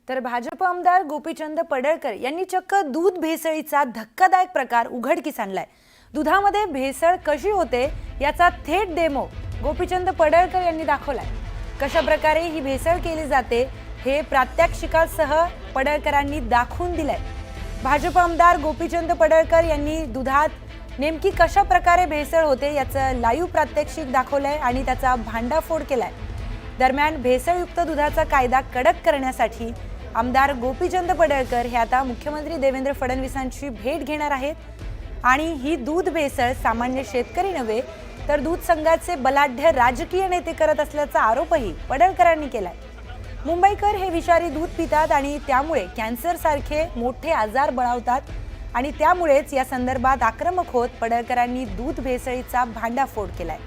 तर भाजप आमदार गोपीचंद पडळकर यांनी चक्क दूध भेसळीचा धक्कादायक प्रकार उघडकीस आणलाय। दुधामध्ये भेसळ कशी होते याचा थेट डेमो गोपीचंद पडळकर यांनी दाखवलाय। कशा प्रकारे ही भेसळ केली जाते हे प्रात्यक्षिकासह पडळकरांनी दाखवून दिलंय। भाजप आमदार गोपीचंद पडळकर यांनी दुधात नेमकी कशा प्रकारे भेसळ होते याचं लाईव्ह प्रात्यक्षिक दाखवलंय आणि त्याचा भांडाफोड केलाय। दरम्यान भेसळयुक्त दुधाचा कायदा कडक करण्यासाठी आमदार गोपीचंद पडळकर हे आता मुख्यमंत्री देवेंद्र फडणवीसांची भेट घेणार आहेत आणि ही दूध भेसळ सामान्य शेतकरी नव्हे तर दूध संघाचे बलाढ्य राजकीय नेते करत असल्याचा आरोपही पडळकरांनी केलाय। मुंबईकर हे विषारी दूध पितात आणि त्यामुळे कॅन्सर सारखे मोठे आजार बळावतात आणि त्यामुळेच या संदर्भात आक्रमक होत पडळकरांनी दूध भेसळीचा भांडाफोड केलाय।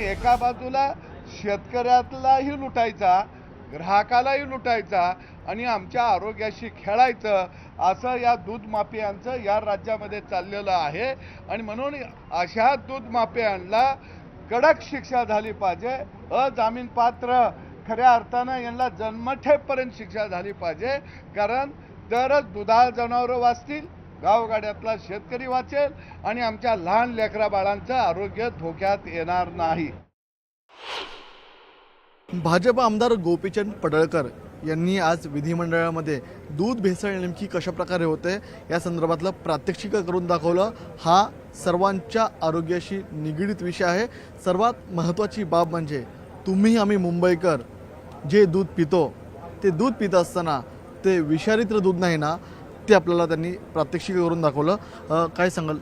एका बाजूला शेतकऱ्यालाही लुटायचा, ग्राहकालाही लुटायचा आणि आमच्या आरोग्याशी खेळायचं असं या दूध माफियांचं या राज्यामध्ये चाललेलं आहे। आणि म्हणून अशा दूध माफियांना कडक शिक्षा झाली पाहिजे। अजामीनपात्र खऱ्या अर्थानं यांना जन्मठेपर्यंत शिक्षा झाली पाहिजे, कारण तरच दुधाळ जनावरं वाचतील, गावगाड्यातला शेतकरी वाचेल आणि आमच्या लहान लेकरा बाळांचं आरोग्य धोक्यात येणार नाही। भाजप आमदार गोपीचंद पडळकर यांनी आज विधिमंडळामध्ये दूध भेसळ नेमकी कशा प्रकारे होते या संदर्भातलं प्रात्यक्षिक करून दाखवलं। हा सर्वांच्या आरोग्याशी निगडीत विषय आहे। सर्वात महत्त्वाची बाब म्हणजे तुम्ही आम्ही मुंबईकर जे दूध पितो ते दूध पित असताना ते विषारित दूध नाही ना, ते आपल्याला त्यांनी प्रात्यक्षिक करून दाखवलं। काय सांगाल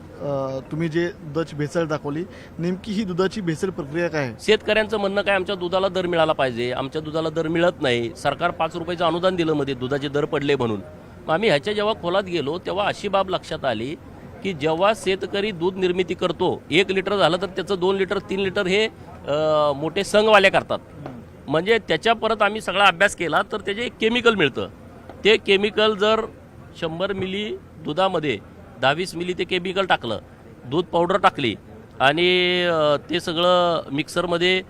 तुम्ही जे दुधाची भेसळ दाखवली, नेमकी ही दुधाची भेसळ प्रक्रिया काय आहे? शेतकऱ्यांचं म्हणणं काय, आमच्या दुधाला दर मिळाला पाहिजे, आमच्या दुधाला दर मिळत नाही, सरकार 5 रुपयाचं अनुदान दिलं मध्ये दुधाचे दर पडले म्हणून। मग आम्ही ह्याच्या जेव्हा खोलात गेलो तेव्हा अशी बाब लक्षात आली की जेव्हा शेतकरी दूध निर्मिती करतो 1 लिटर झालं तर त्याचं 2 लिटर 3 लिटर हे मोठे संघवाले करतात। म्हणजे त्याच्या परत आम्ही सगळा अभ्यास केला तर त्याचे एक केमिकल मिळतं। ते केमिकल जर 100 मिली दुधामध्ये 10-20 मिली ते केमिकल टाकलं, दूध पावडर टाकली आणि ते सगळं मिक्सरमध्ये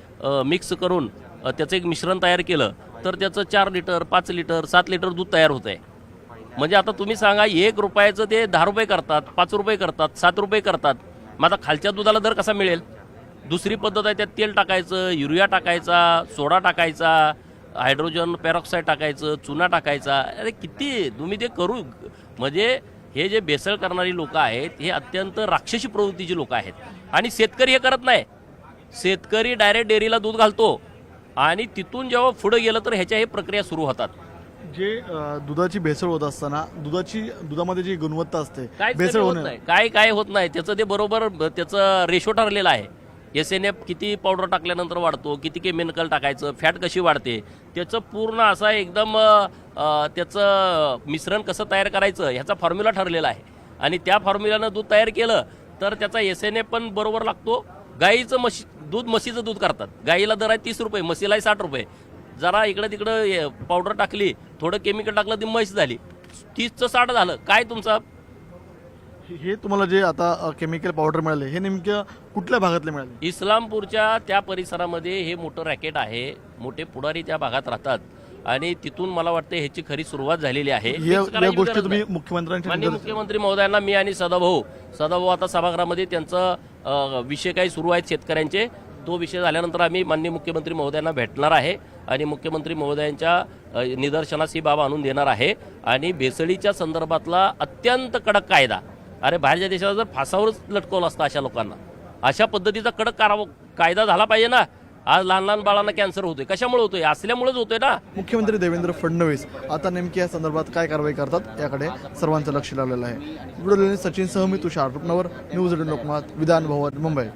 मिक्स करून त्याचं एक मिश्रण तयार केलं तर त्याचं 4 लिटर 5 लिटर 7 लिटर दूध तयार होतं आहे। म्हणजे आता तुम्ही सांगा 1 रुपयाचं ते 10 रुपये करतात, 5 रुपये करतात, 7 रुपये करतात। मग आता खालच्या दुधाला दर कसा मिळेल? दुसरी पद्धत आहे, त्यात तेल टाकायचं, युरिया टाकायचा, सोडा टाकायचा, हायड्रोजन पेरॉक्साईड टाकायचं, चुना टाकायचा। अरे किती तुम्ही ते करू, म्हणजे हे जे भेसळ करणारी लोक आहेत हे अत्यंत राक्षसी प्रवृत्तीची लोक आहेत आणि शेतकरी हे करत नाही। शेतकरी डायरेक्ट डेअरीला दूध घालतो आणि तिथून जेव्हा पुढे गेलं तर ह्याच्या हे प्रक्रिया सुरू होतात। जे दुधाची भेसळ होत असताना दुधामध्ये जी गुणवत्ता असते भेसळ होत नाही, काय होत नाही, त्याचं ते बरोबर त्याचं रेशो ठरलेलं आहे। SNF किती पावडर टाकल्यानंतर वाढतो, किती केमिकल टाकायचं, फॅट कशी वाढते, त्याचं पूर्ण असा एकदम त्याचं मिश्रण कसं तयार करायचं ह्याचा फॉर्म्युला ठरलेला आहे। आणि त्या फॉर्म्युल्यानं दूध तयार केलं तर त्याचा SNF पण बरोबर लागतो। गाईचं दूध म्हशीचं दूध करतात, गाईला दर आहे 30 रुपये, म्हशीलाही 60 रुपये। जरा इकडं तिकडं पावडर टाकली, थोडं केमिकल टाकलं ती म्हैस झाली, 30चं 60 झालं। काय तुमचं हे तुम्हाला जे आता केमिकल पावडर मिळाले हे नेमक्या कुठल्या भागातले मिळाले? इस्लामपूरच्या त्या परिसरामध्ये हे मोठं रॅकेट आहे, मोठे पुढारी त्या भागात राहतात आणि तिथून मला वाटतं ह्याची खरी सुरुवात झालेली आहे। या गोष्टी तुम्ही मुख्यमंत्री महोदयांना मी आणि सदाभाऊ आता सभागृहामध्ये त्यांचा विषय काही सुरू आहेत शेतकऱ्यांचे, तो विषय झाल्यानंतर आम्ही माननीय मुख्यमंत्री महोदयांना भेटणार आहे आणि मुख्यमंत्री महोदयांच्या निदर्शनास ही बाब आणून देणार आहे। आणि भेसळीच्या संदर्भातला अत्यंत कडक कायदा, अरे बाहेरच्या देशाला जर फासावरच लटकवलं असतं अशा लोकांना, अशा पद्धतीचा कडक कायदा झाला पाहिजे ना। आज लहान लहान बाळांना कॅन्सर होतोय, कशामुळे होतोय? असल्यामुळेच होतोय ना। मुख्यमंत्री देवेंद्र फडणवीस आता नेमकी या संदर्भात काय कारवाई करतात याकडे सर्वांचं लक्ष लागलेलं आहे। व्हिडिओ सचिन सह मी तुषार रुपनवर, न्यूज 18 लोकमत, विधान भवन, मुंबई।